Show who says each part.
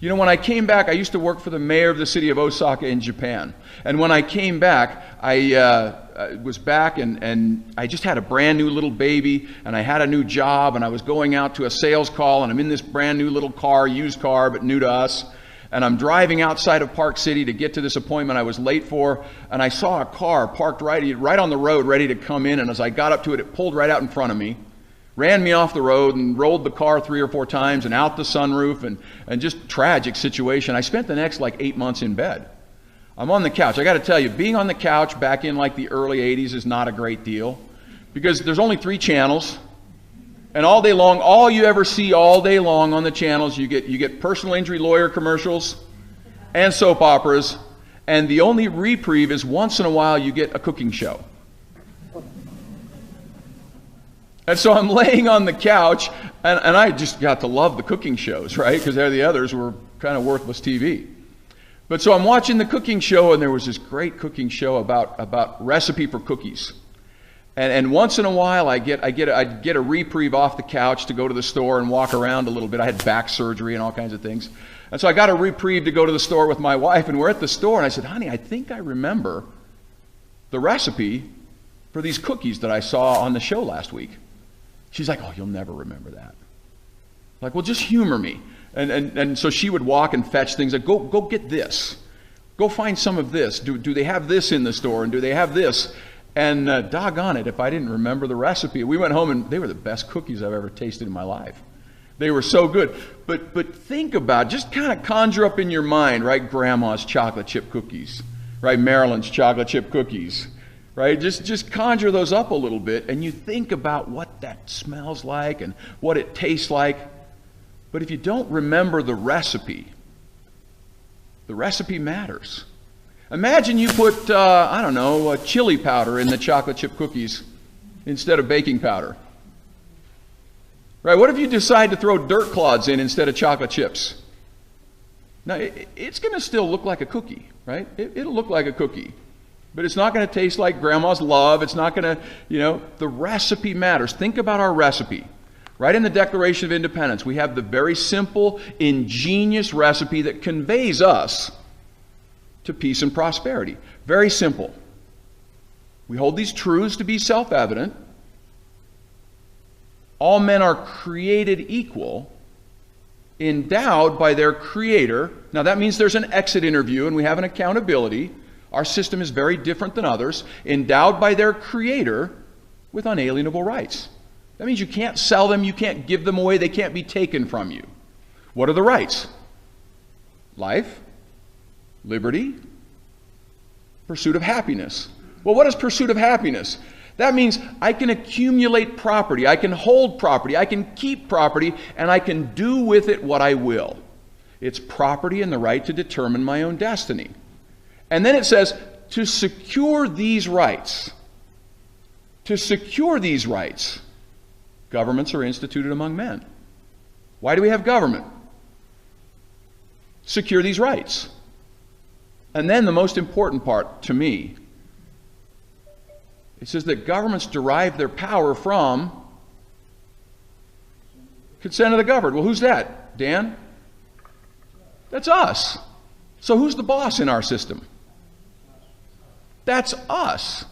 Speaker 1: You know, when I came back, I used to work for the mayor of the city of Osaka in Japan. And when I came back, I was back and I just had a brand new little baby, and I had a new job, and I was going out to a sales call, and I'm in this brand new little car, used car, but new to us. And I'm driving outside of Park City to get to this appointment I was late for, and I saw a car parked right on the road ready to come in, and as I got up to it, it pulled right out in front of me, ran me off the road and rolled the car 3 or 4 times and out the sunroof, and just tragic situation. I spent the next like 8 months in bed. I'm on the couch. I got to tell you, being on the couch back in like the early 80s is not a great deal, because there's only 3 channels. And all day long, all you ever see all day long on the channels, you get personal injury lawyer commercials and soap operas, and the only reprieve is once in a while you get a cooking show. And so I'm laying on the couch, and I just got to love the cooking shows, right? Because the others were kind of worthless TV. But so I'm watching the cooking show, and there was this great cooking show about recipe for cookies. And once in a while, I'd get a reprieve off the couch to go to the store and walk around a little bit. I had back surgery and all kinds of things. And so I got a reprieve to go to the store with my wife, and we're at the store, and I said, honey, I think I remember the recipe for these cookies that I saw on the show last week. She's like, oh, you'll never remember that. I'm like, well, just humor me. And so she would walk and fetch things like, go get this. Go find some of this. Do they have this in the store? And do they have this? And doggone it, if I didn't remember the recipe. We went home, and they were the best cookies I've ever tasted in my life. They were so good. But think about, just kind of conjure up in your mind, right? Grandma's chocolate chip cookies, right? Marilyn's chocolate chip cookies, right? Just conjure those up a little bit, and you think about what that smells like and what it tastes like. But if you don't remember the recipe matters. Imagine you put, I don't know, chili powder in the chocolate chip cookies instead of baking powder. Right? What if you decide to throw dirt clods in instead of chocolate chips? Now, it's going to still look like a cookie, right? It'll look like a cookie. But it's not going to taste like Grandma's love. It's not going to, the recipe matters. Think about our recipe. Right in the Declaration of Independence, we have the very simple, ingenious recipe that conveys us to peace and prosperity. Very simple. We hold these truths to be self-evident. All men are created equal, endowed by their Creator. Now that means there's an exit interview and we have an accountability. Our system is very different than others. Endowed by their Creator with unalienable rights. That means you can't sell them, you can't give them away, they can't be taken from you. What are the rights? Life, liberty, pursuit of happiness. Well, what is pursuit of happiness? That means I can accumulate property, I can hold property, I can keep property, and I can do with it what I will. It's property and the right to determine my own destiny. And then it says, to secure these rights, governments are instituted among men. Why do we have government? Secure these rights. And then the most important part to me, it says that governments derive their power from consent of the governed. Well, who's that, Dan? That's us. So who's the boss in our system? That's us.